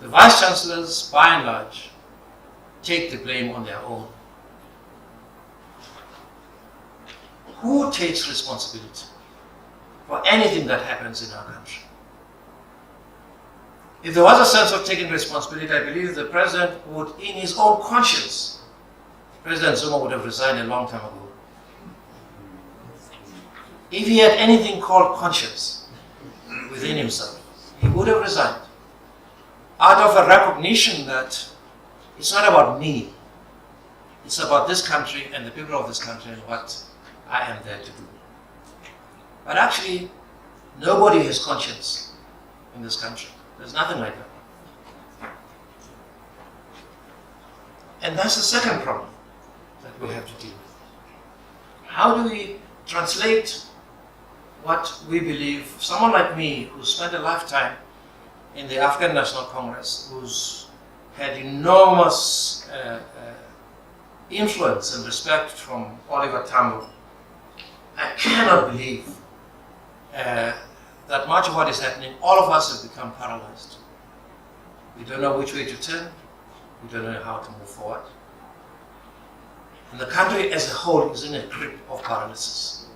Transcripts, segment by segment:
The vice chancellors, by and large, take the blame on their own. Who takes responsibility for anything that happens in our country? If there was a sense of taking responsibility, I believe the president would, in his own conscience, President Zuma would have resigned a long time ago. If he had anything called conscience within himself, he would have resigned. Out of a recognition that it's not about me, it's about this country and the people of this country and what I am there to do. But actually, nobody has conscience in this country. There's nothing like that. And that's the second problem that we have to deal with. How do we translate what we believe? Someone like me, who spent a lifetime in the African National Congress, who's had enormous influence and respect from Oliver Tambo, I cannot believe that much of what is happening, all of us have become paralyzed. We don't know which way to turn. We don't know how to move forward. And the country as a whole is in a grip of paralysis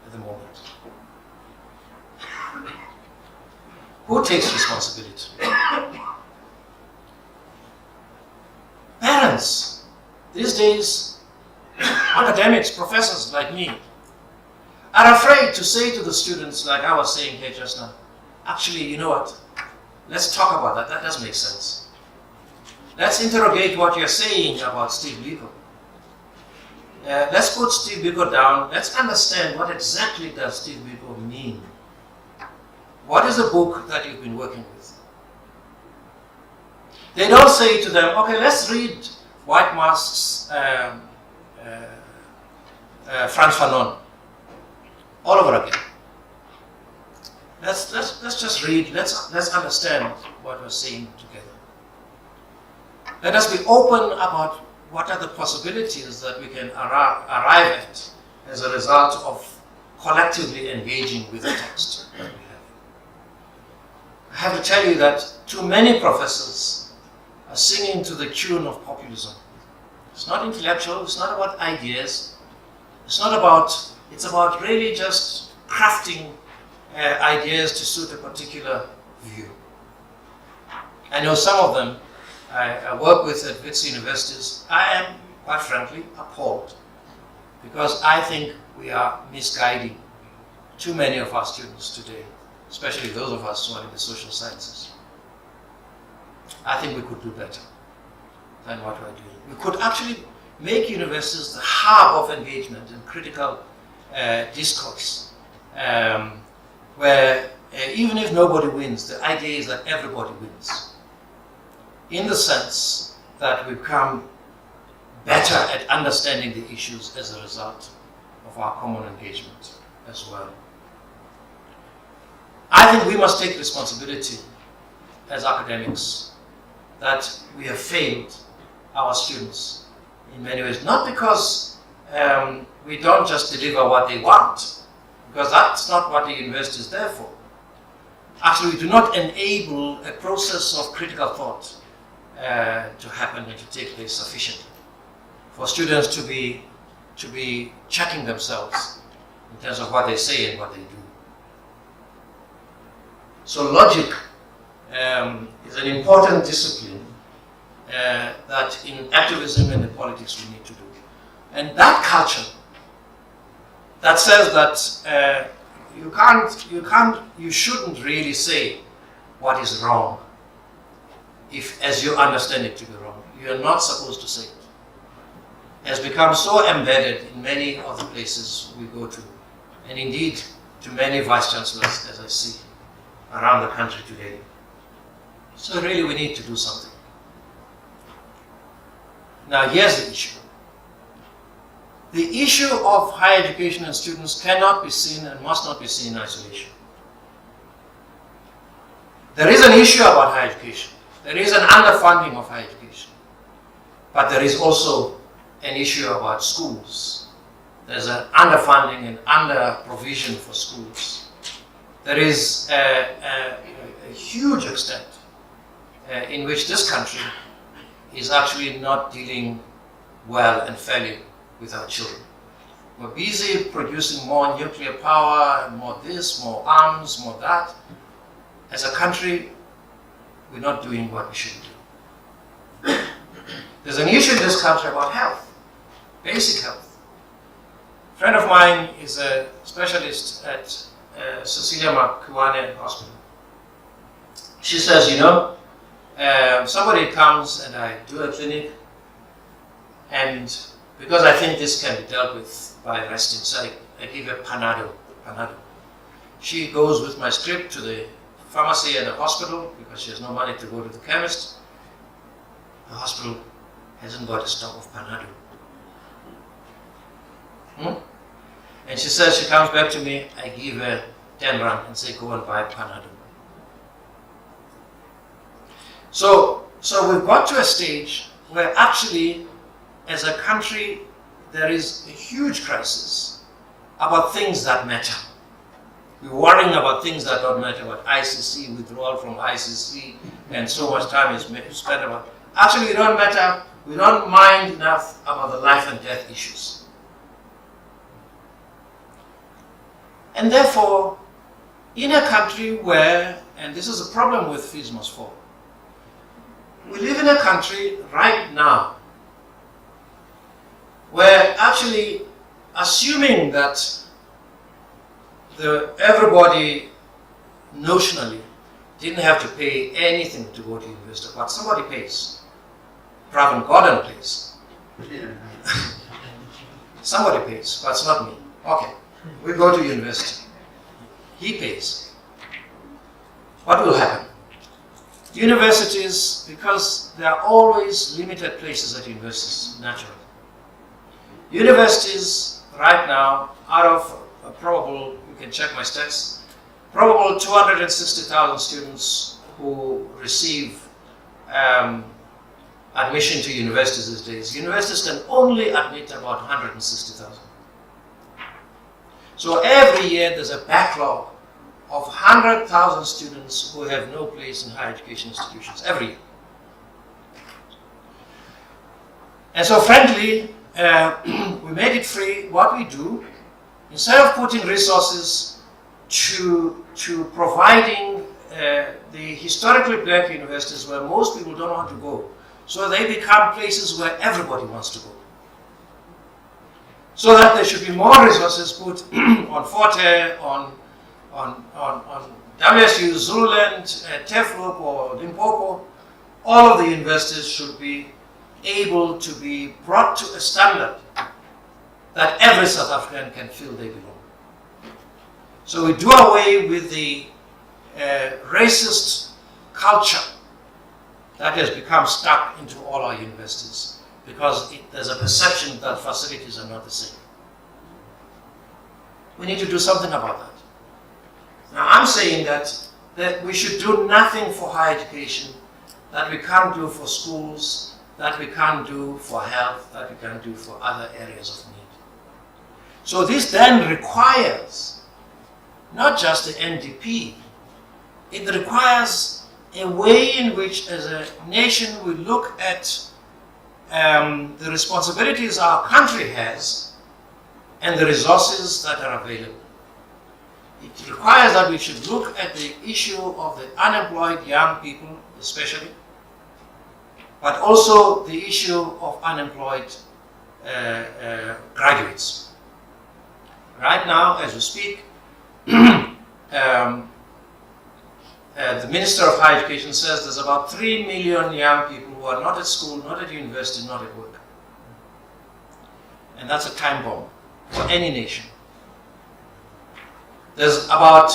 at the moment. Who takes responsibility? Parents. These days, academics, professors like me, are afraid to say to the students, like I was saying here just now, actually, you know what? Let's talk about that. That doesn't make sense. Let's interrogate what you're saying about Steve Biko. Let's put Steve Biko down. Let's understand what exactly does Steve Biko mean. What is the book that you've been working with? They don't say to them, okay, let's read White Mask's Frantz Fanon all over again. Let's just read. Let's understand what we're saying together. Let us be open about what are the possibilities that we can arrive at as a result of collectively engaging with the text that we have. I have to tell you that too many professors are singing to the tune of populism. It's not intellectual, it's not about ideas, it's about really just crafting ideas to suit a particular view. I know some of them I work with at Wits universities. I am, quite frankly, appalled because I think we are misguiding too many of our students today, especially those of us who are in the social sciences. I think we could do better than what we're doing. We could actually make universities the hub of engagement and critical discourse, where even if nobody wins, the idea is that everybody wins, in the sense that we become better at understanding the issues as a result of our common engagement as well. I think we must take responsibility as academics that we have failed our students in many ways, not because we don't just deliver what they want, because that's not what the university is there for. Actually, we do not enable a process of critical thought to happen and to take place sufficiently for students to be checking themselves in terms of what they say and what they do. So logic is an important discipline that in activism and in politics we need to do. And that culture that says that you shouldn't really say what is wrong if, as you understand it to be wrong. You are not supposed to say it. Has become so embedded in many of the places we go to, and indeed to many vice chancellors, as I see around the country today. So really we need to do something. Now here's the issue. The issue of higher education and students cannot be seen and must not be seen in isolation. There is an issue about higher education. There is an underfunding of higher education. But there is also an issue about schools. There's an underfunding and under-provision for schools. There is a huge extent in which this country is actually not dealing well and fairly with our children. We're busy producing more nuclear power, more this, more arms, more that. As a country, we're not doing what we should do. There's an issue in this country about health, basic health. A friend of mine is a specialist at Cecilia Makiwane Hospital. She says, you know, somebody comes and I do a clinic, and because I think this can be dealt with by resting, so I give her Panado. She goes with my script to the pharmacy at the hospital because she has no money to go to the chemist. The hospital hasn't got a stock of Panado. And she says, she comes back to me, I give her 10 rand and say, go and buy Panado. So we've got to a stage where actually, as a country, there is a huge crisis about things that matter. We're worrying about things that don't matter, about ICC, withdrawal from ICC, and so much time is spent about. Actually, we don't matter, we don't mind enough about the life and death issues. And therefore, in a country where, and this is a problem with Fees Must Fall, we live in a country right now where actually assuming that everybody notionally didn't have to pay anything to go to university, but somebody pays. Pravin Gordon pays. Somebody pays, but it's not me. Okay, we go to university. He pays. What will happen? Universities, because there are always limited places at universities, naturally. Universities right now, out of a probable, you can check my stats, probable 260,000 students who receive admission to universities these days. Universities can only admit about 160,000. So every year there's a backlog of 100,000 students who have no place in higher education institutions, every year. And so frankly, we made it free. What we do, instead of putting resources to providing the historically black universities where most people don't want to go, so they become places where everybody wants to go. So that there should be more resources put on Forte, on WSU, Zululand, Tefloop or Limpopo. All of the universities should be able to be brought to a standard that every South African can feel they belong. So we do away with the racist culture that has become stuck into all our universities because there's a perception that facilities are not the same. We need to do something about that. Now I'm saying that we should do nothing for higher education that we can't do for schools, that we can't do for health, that we can't do for other areas of need. So this then requires not just the NDP, it requires a way in which as a nation we look at the responsibilities our country has and the resources that are available. It requires that we should look at the issue of the unemployed young people especially, but also the issue of unemployed graduates. Right now, as we speak, the Minister of Higher Education says there's about 3 million young people who are not at school, not at university, not at work. And that's a time bomb for any nation. There's about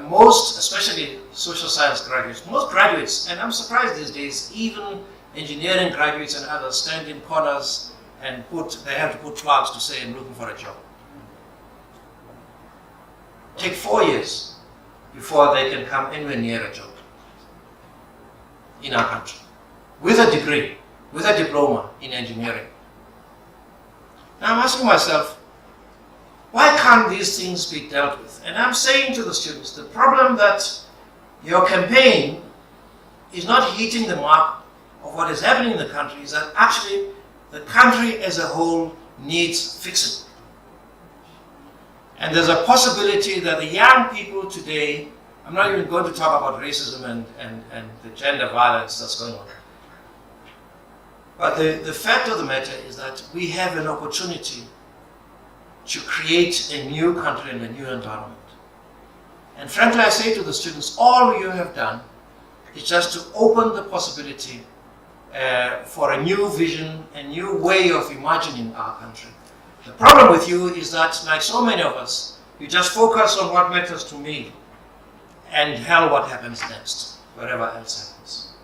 most, especially social science graduates, most graduates, and I'm surprised these days, even engineering graduates and others stand in corners and they have to put flags to say, I'm looking for a job. Take 4 years before they can come anywhere near a job in our country, with a degree, with a diploma in engineering. Now I'm asking myself, why can't these things be dealt with? And I'm saying to the students, the problem that your campaign is not hitting the mark of what is happening in the country, is that actually the country as a whole needs fixing. And there's a possibility that the young people today, I'm not even going to talk about racism and the gender violence that's going on, but the fact of the matter is that we have an opportunity to create a new country and a new environment. And frankly, I say to the students, all you have done is just to open the possibility for a new vision, a new way of imagining our country. The problem with you is that, like so many of us, you just focus on what matters to me and hell what happens next, wherever else happens.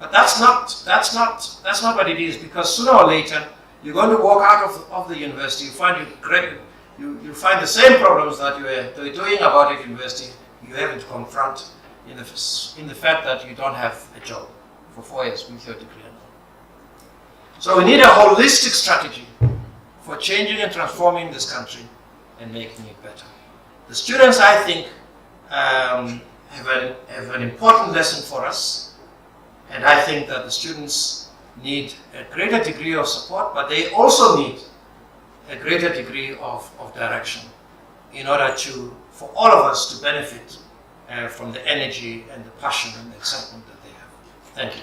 But that's not what it is, because sooner or later, you're going to walk out of the university, you find you find the same problems that you were doing about at university, you having to confront in the fact that you don't have a job for 4 years with your degree. So we need a holistic strategy for changing and transforming this country and making it better. The students, I think, have an important lesson for us, and I think that the students need a greater degree of support, but they also need a greater degree of direction in order for all of us to benefit from the energy and the passion and the excitement that they have. Thank you.